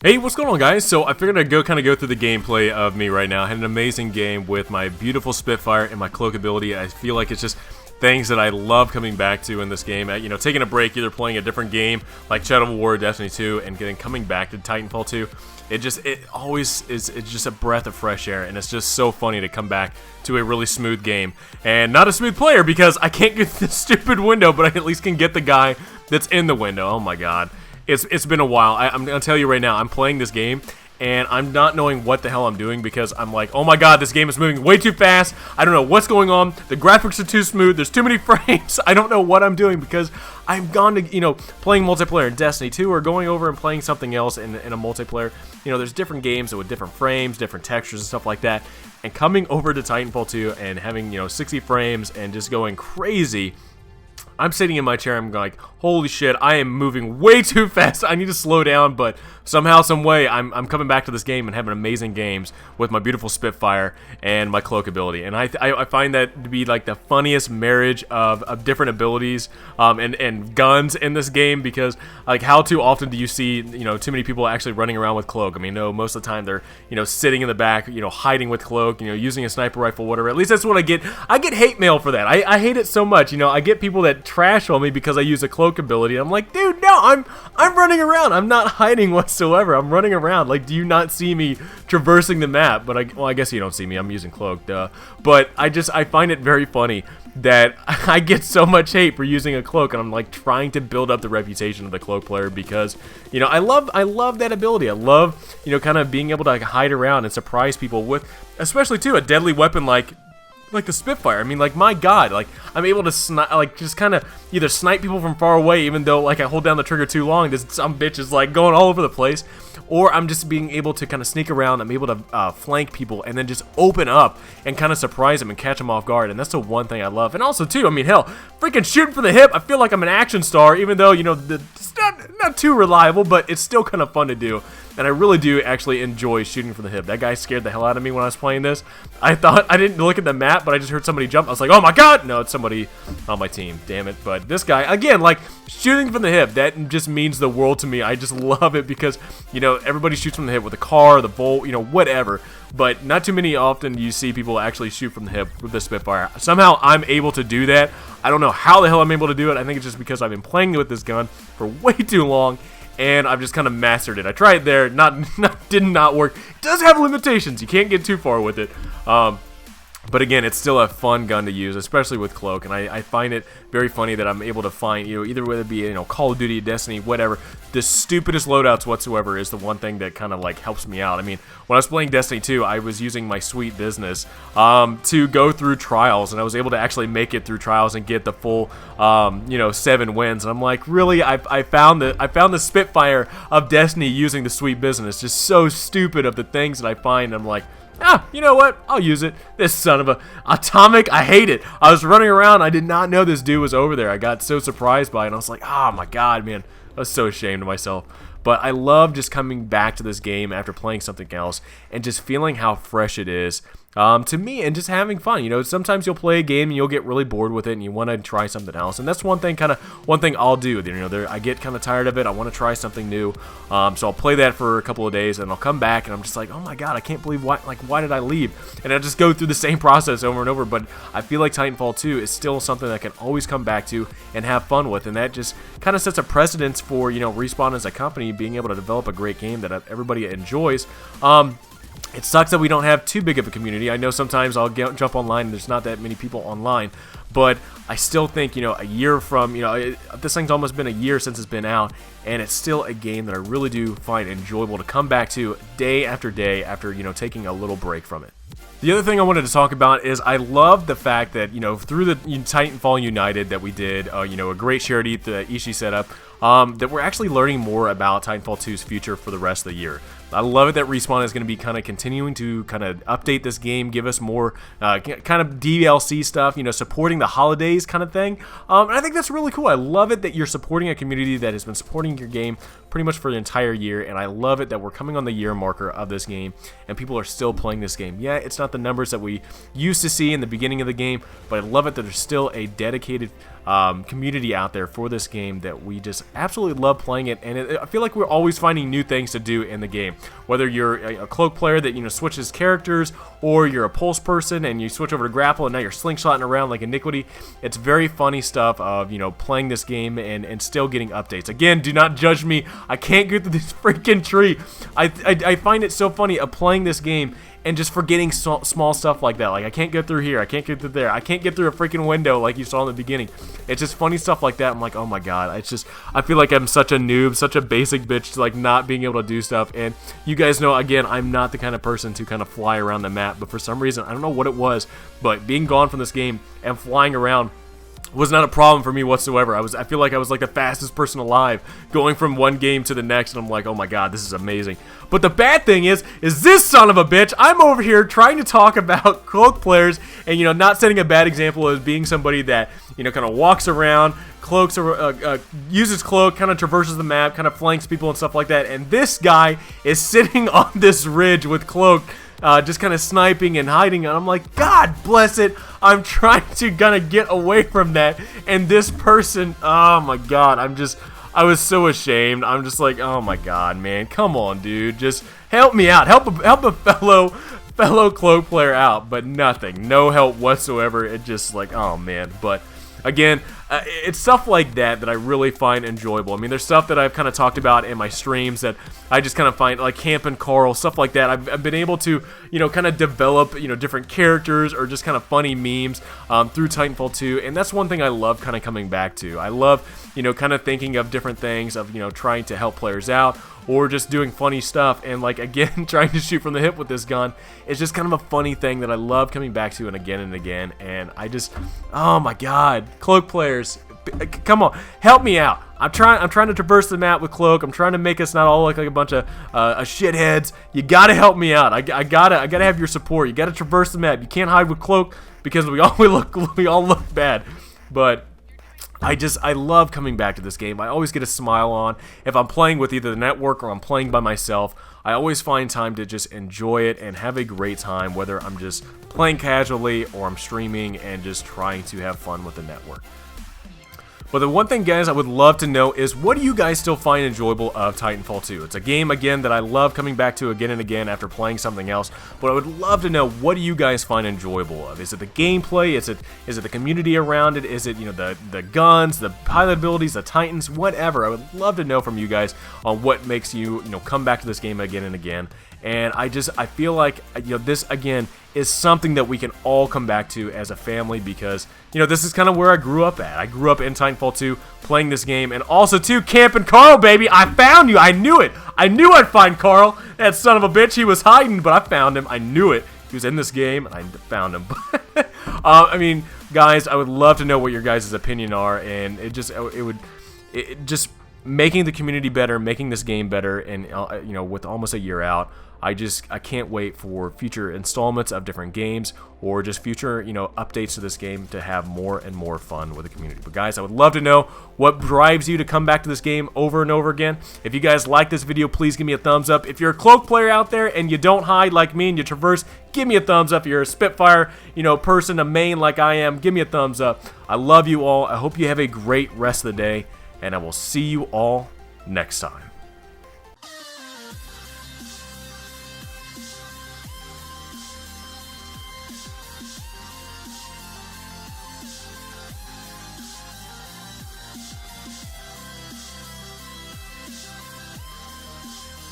Hey, what's going on, guys? So I figured I'd kind of go through the gameplay of me right now. I had an amazing game with my beautiful Spitfire and my Cloak ability. I feel like it's just things that I love coming back to in this game. Taking a break, either playing a different game like Shadow of War, Destiny 2, and coming back to Titanfall 2. It always is. It's just a breath of fresh air, and it's just so funny to come back to a really smooth game and not a smooth player because I can't get this stupid window, but I at least can get the guy that's in the window. Oh my god. It's been a while. I'm going to tell you right now, I'm playing this game, and I'm not knowing what the hell I'm doing because I'm like, oh my god, this game is moving way too fast. I don't know what's going on. The graphics are too smooth. There's too many frames. I don't know what I'm doing because I've gone to, playing multiplayer in Destiny 2 or going over and playing something else in a multiplayer. There's different games with different frames, different textures and stuff like that. And coming over to Titanfall 2 and having, 60 frames and just going crazy, I'm sitting in my chair, I'm like, holy shit, I am moving way too fast. I need to slow down, but somehow, some way, I'm coming back to this game and having amazing games with my beautiful Spitfire and my Cloak ability. And I find that to be like the funniest marriage of different abilities and guns in this game because, like, how too often do you see, too many people actually running around with Cloak? I mean, no, most of the time they're, sitting in the back, hiding with Cloak, using a sniper rifle, whatever. At least that's what I get. I get hate mail for that. I hate it so much. I get people that trash on me because I use a Cloak ability. I'm like, dude, no, I'm running around. I'm not hiding whatsoever. I'm running around. Like, do you not see me traversing the map? But I guess you don't see me. I'm using Cloak, duh. But I find it very funny that I get so much hate for using a Cloak, and I'm like trying to build up the reputation of the Cloak player because I love that ability. I love kind of being able to like hide around and surprise people with, especially too, a deadly weapon like the Spitfire. I mean, like, my god, like, I'm able to just kind of either snipe people from far away, even though, like, I hold down the trigger too long, this some bitch is, like, going all over the place, or I'm just being able to kind of sneak around, I'm able to flank people, and then just open up and kind of surprise them and catch them off guard, and that's the one thing I love. And also, too, I mean, hell, freaking shooting from the hip, I feel like I'm an action star, even though, it's not too reliable, but it's still kind of fun to do. And I really do actually enjoy shooting from the hip. That guy scared the hell out of me when I was playing this. I didn't look at the map, but I just heard somebody jump. I was like, oh my god! No, it's somebody on my team. Damn it. But this guy, again, like, shooting from the hip, that just means the world to me. I just love it because, everybody shoots from the hip with a car, the bolt, whatever. But not too many often you see people actually shoot from the hip with the Spitfire. Somehow I'm able to do that. I don't know how the hell I'm able to do it. I think it's just because I've been playing with this gun for way too long. And I've just kind of mastered it. I tried it there, did not work. It does have limitations. You can't get too far with it. But again, it's still a fun gun to use, especially with Cloak, and I find it very funny that I'm able to find, either whether it be, Call of Duty, Destiny, whatever, the stupidest loadouts whatsoever is the one thing that kind of, like, helps me out. I mean, when I was playing Destiny 2, I was using my sweet business to go through trials, and I was able to actually make it through trials and get the full, 7 wins, and I'm like, really? I found the Spitfire of Destiny using the sweet business, just so stupid of the things that I find. I'm like, you know what? I'll use it. This son of a Atomic, I hate it. I was running around. I did not know this dude was over there. I got so surprised by it. And I was like, oh my god, man. I was so ashamed of myself. But I love just coming back to this game after playing something else and just feeling how fresh it is to me and just having fun. Sometimes you'll play a game and you'll get really bored with it and you want to try something else. And that's one thing I'll do. I get kind of tired of it. I want to try something new. So I'll play that for a couple of days and I'll come back and I'm just like, oh my god, I can't believe why did I leave? And I just go through the same process over and over. But I feel like Titanfall 2 is still something that I can always come back to and have fun with. And that just kind of sets a precedence for, Respawn as a company being able to develop a great game that everybody enjoys. It sucks that we don't have too big of a community. I know sometimes I'll jump online and there's not that many people online, but I still think, a year from, this thing's almost been a year since it's been out, and it's still a game that I really do find enjoyable to come back to day after taking a little break from it. The other thing I wanted to talk about is I love the fact that, through the Titanfall United that we did, a great charity, the Ishii setup, that we're actually learning more about Titanfall 2's future for the rest of the year. I love it that Respawn is going to be kind of continuing to kind of update this game, give us more kind of DLC stuff, supporting the holidays kind of thing. And I think that's really cool. I love it that you're supporting a community that has been supporting your game pretty much for the entire year, and I love it that we're coming on the year marker of this game, and people are still playing this game. Yeah, it's not the numbers that we used to see in the beginning of the game, but I love it that there's still a dedicated community out there for this game that we just absolutely love playing it, and I feel like we're always finding new things to do in the game. Whether you're a cloak player that, you know, switches characters, or you're a pulse person and you switch over to grapple and now you're slingshotting around like Iniquity, it's very funny stuff of, you know, playing this game and still getting updates. Again, do not judge me. I can't get through this freaking tree. I find it so funny of playing this game and just forgetting small stuff like that. Like, I can't get through here, I can't get through there, I can't get through a freaking window like you saw in the beginning. It's just funny stuff like that. I'm like, oh my god, it's just, I feel like I'm such a noob, such a basic bitch to like not being able to do stuff. And you guys know, again, I'm not the kind of person to kind of fly around the map, but for some reason, I don't know what it was, but being gone from this game and flying around was not a problem for me whatsoever. I feel like I was like the fastest person alive going from one game to the next, and I'm like, oh my god, this is amazing. But the bad thing is this son of a bitch, I'm over here trying to talk about Cloak players and, you know, not setting a bad example as being somebody that, you know, kind of walks around, uses Cloak, kind of traverses the map, kind of flanks people and stuff like that, and this guy is sitting on this ridge with Cloak, just kind of sniping and hiding, and I'm like, God bless it, I'm trying to kind of get away from that, and this person, oh my god, I was so ashamed. I'm just like, oh my god, man, come on, dude, just help me out, help a fellow Cloak player out, but nothing, no help whatsoever. It just like, oh man. But again, it's stuff like that I really find enjoyable. I mean, there's stuff that I've kind of talked about in my streams that I just kind of find, like Camp and Carl, stuff like that. I've been able to, you know, kind of develop, you know, different characters or just kind of funny memes through Titanfall 2, and that's one thing I love kind of coming back to. I love, you know, kind of thinking of different things of, you know, trying to help players out, or just doing funny stuff, and like, again, trying to shoot from the hip with this gun is just kind of a funny thing that I love coming back to and again, and I just, oh my god, Cloak players, come on, help me out. I'm trying to traverse the map with Cloak. I'm trying to make us not all look like a bunch of shitheads. You gotta help me out. I gotta have your support. You gotta traverse the map. You can't hide with Cloak because we all look bad. But I love coming back to this game. I always get a smile on. If I'm playing with either the network or I'm playing by myself, I always find time to just enjoy it and have a great time, whether I'm just playing casually or I'm streaming and just trying to have fun with the network. But the one thing, guys, I would love to know is, what do you guys still find enjoyable of Titanfall 2? It's a game, again, that I love coming back to again and again after playing something else, but I would love to know, what do you guys find enjoyable of? Is it the gameplay? Is it the community around it? Is it, you know, the guns, the pilot abilities, the Titans, whatever? I would love to know from you guys on what makes you, you know, come back to this game again and again. And I feel like, you know, this, again, is something that we can all come back to as a family, because, you know, this is kind of where I grew up at. I grew up in Titanfall 2 playing this game, and also, too, Camp and Carl, baby! I found you! I knew it! I knew I'd find Carl! That son of a bitch, he was hiding, but I found him. I knew it. He was in this game, and I found him. I mean, guys, I would love to know what your guys' opinion are, and it just making the community better, making this game better, and you know, with almost a year out, I can't wait for future installments of different games, or just future, you know, updates to this game to have more and more fun with the community. But guys, I would love to know what drives you to come back to this game over and over again. If you guys like this video, please give me a thumbs up. If you're a Cloak player out there and you don't hide like me and you traverse, give me a thumbs up. If you're a Spitfire, you know, person, a main like I am, give me a thumbs up. I love you all. I hope you have a great rest of the day, and I will see you all next time.